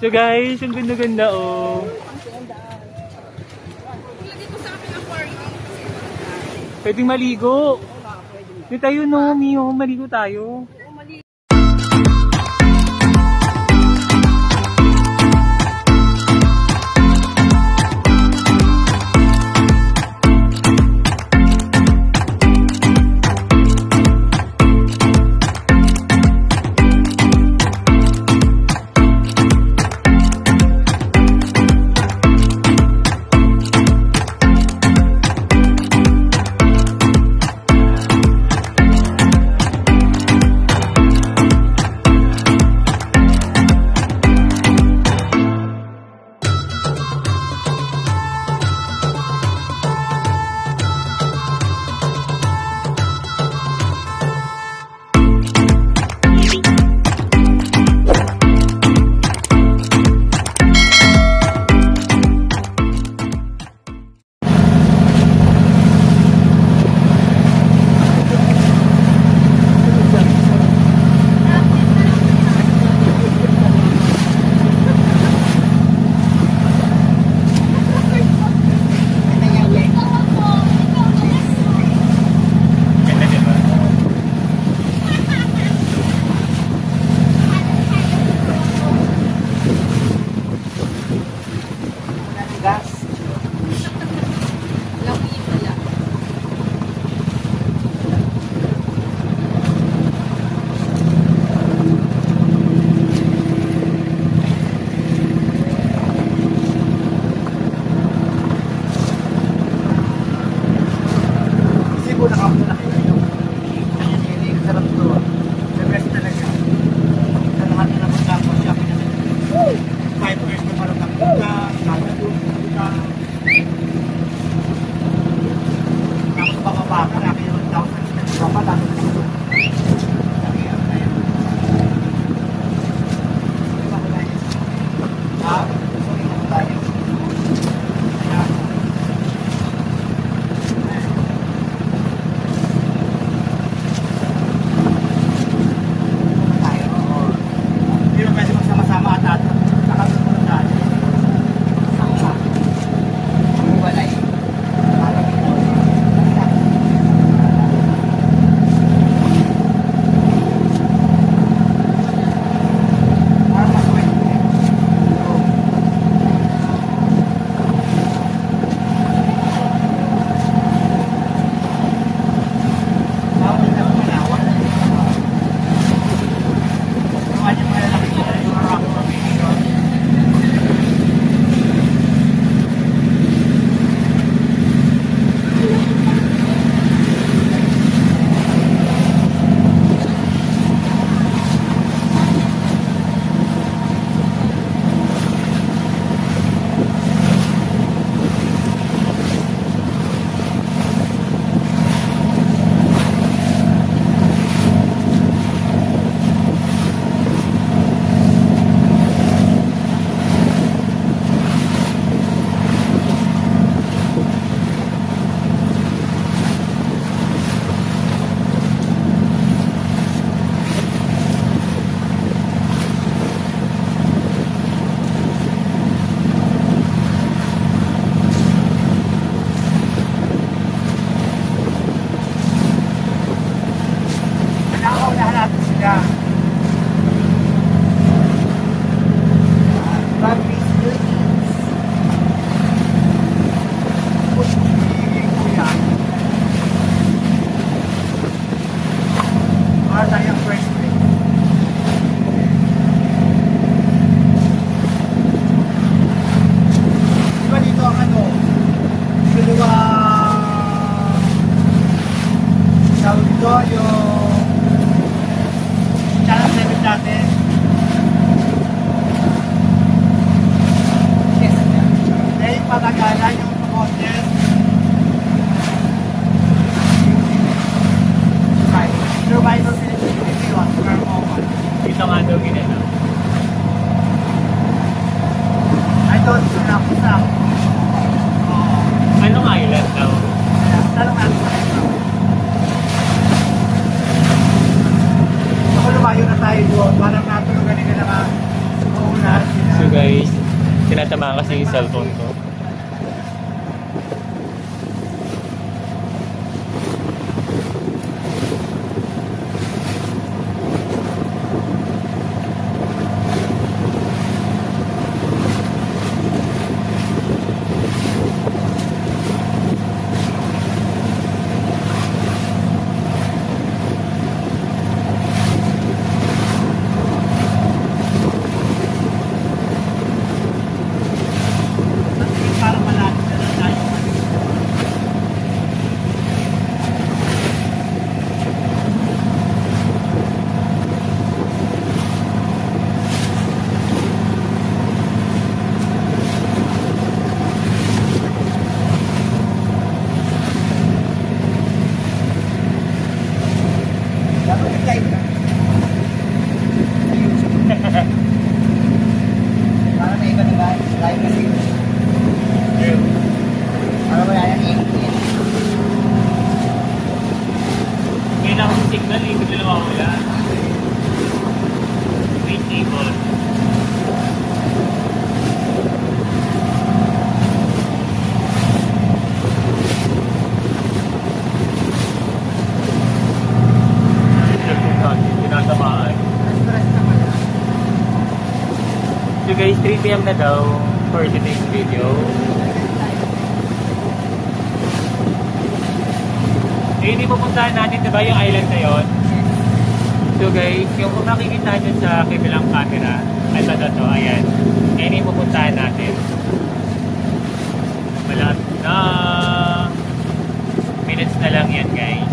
So guys, ang ganda-ganda oh. Pwedeng maligo. Hindi tayo no, Mio. Maligo tayo. Tinatamaan kasi yung cellphone ko. Para may iba diba? Live kasi. Para wala yan eh. Ngayon ako sa signal eh, bigla wala. Wait table. Tinatamaan. So guys, 3 PM na daw for today's video. Eh, hindi pupuntahan natin, diba yung island na yun? So guys, yung kung makikita nyo sa kabilang camera, ito, ayan. Yan yung pupuntahan natin. Malapit na. Minutes na lang yan guys.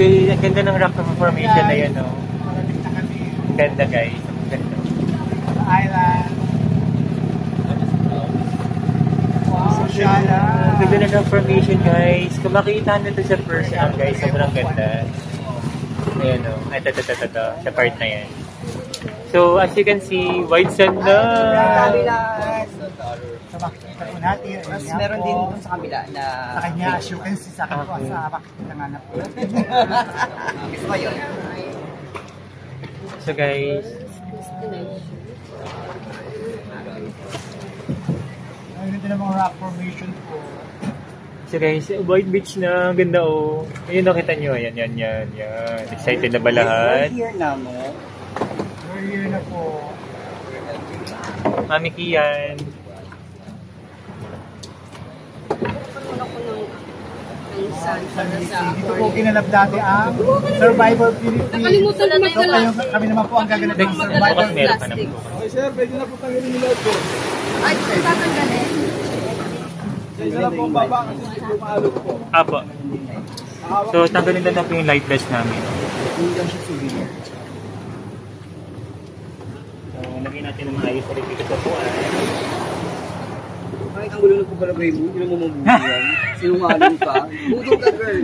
Ang ganda ng rock formation na yun, no? Ang ganda, guys. Ang ganda. Island. Wow, Shala. Ang ganda ng rock formation, guys. Kung makikita nyo ito sa personal, guys, sobrang ganda. Ayan, no? Ito. Sa part na yan. So, as you can see, white sand na. So, makikita po natin. Mas meron din dun sa kabila na... Sa kanya, as you can see, sa akin po, sa makikita nga na po. Gusto ko yun. So, guys. Ang ganda ng mga rock formation po. So, guys, white beach na. Ang ganda, oh. Ayun, nakita nyo. Yan. Excited na ba lahat? We're here na mo. We're here na po. Mami Kian. Dito po ginanap dati ang Survivor Philippines. Nakalimutan na magdala. So, kami naman po ang gaganap ng Bukas Survivor meron ka na Plastic. po. Okay, sir, pwede na po tanggalin nila ito. Ay, tatanggalin. Sa isa na po ang baba kasi hindi po maalog po. Apo. So, tanggalin na po yung light vest namin. So, lagyan natin ng maayos sa dito sa puan. Kahit ang gulo na po pala kayo, hindi na mo mabuti yan. Sinungaling ka. Budol ka, girl.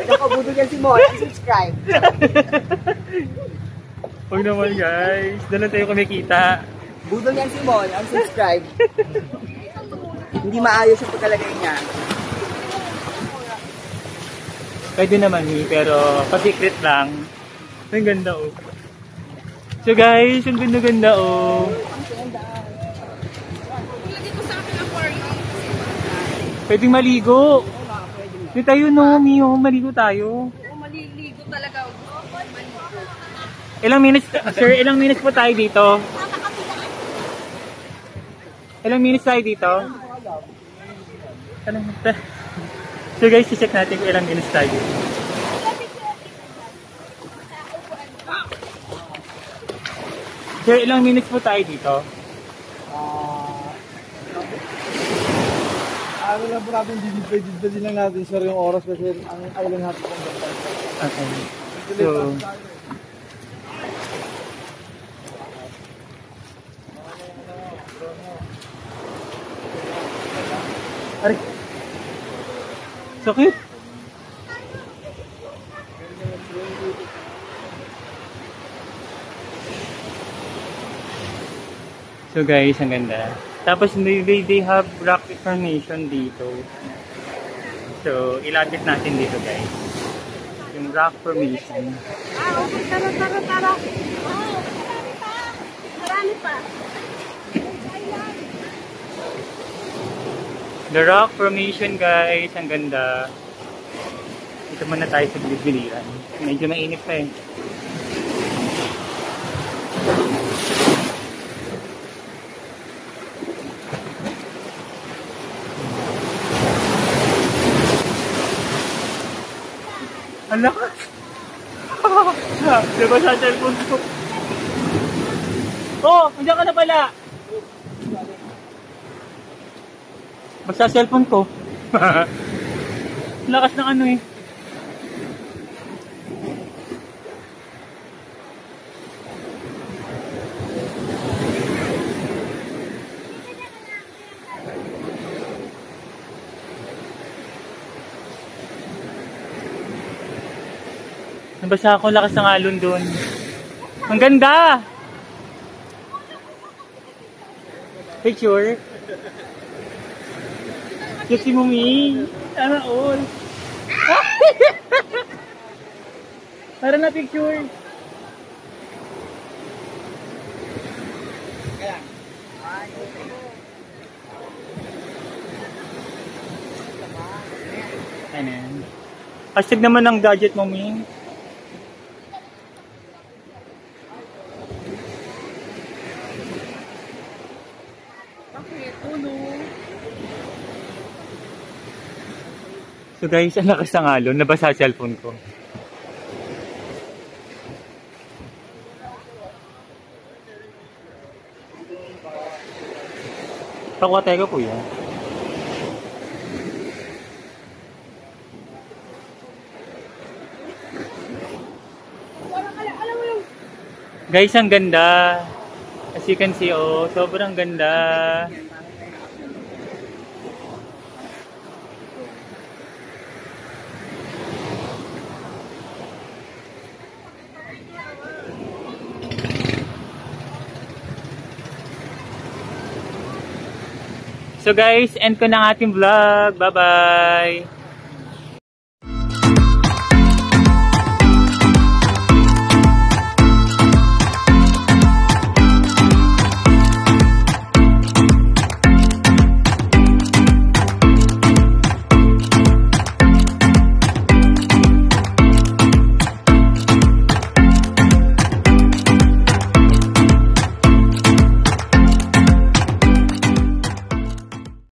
Nakabudol yan si Moy. Subscribe. Huwag naman guys, doon lang tayo kumikita. Budol yan si Moy. Unsubscribe. Hindi maayos yung pagkalagay niya. Pwede naman pero pa-secret lang. Ang ganda oh. So guys, ang ganda oh. Pwedeng maligo. Di tayo no, Mio, maligo tayo. Maliligo talaga. Ilang minutes, sir, ilang minutes po tayo dito? Ilang minutes tayo dito? So guys, check natin kung ilang minutes tayo dito. Sir, ilang minutes po tayo dito? Ano lang po natin, didid lang natin, sir, yung oras kasi ang island natin po ang ganda. Okay. So, aray. Sakit. So guys, ang ganda. Tapos they have rock formation dito. So, ilapit natin dito guys. Yung rock formation. Okay. Tara. Marami pa. The rock formation guys, ang ganda. Dito muna tayo sa bilibiliran. Medyo mainit pa eh. Ang lakas! Diba sa cellphone ko? Oh! Andiyan ka na pala! Basta cellphone ko. Lakas ng ano eh. Nabasa ako, lakas ng alon doon. Ang ganda! Picture? Cute si Mumi. Sana all. Para na picture. Ayan. Hashtag naman ang gadget mo, Ming. So guys, ang lakas ng alon. Nabasa cellphone ko. Pakuha tayo ko kuya. Guys, ang ganda. As you can see, oh, sobrang ganda. So guys, end ko ng ating vlog. Bye-bye!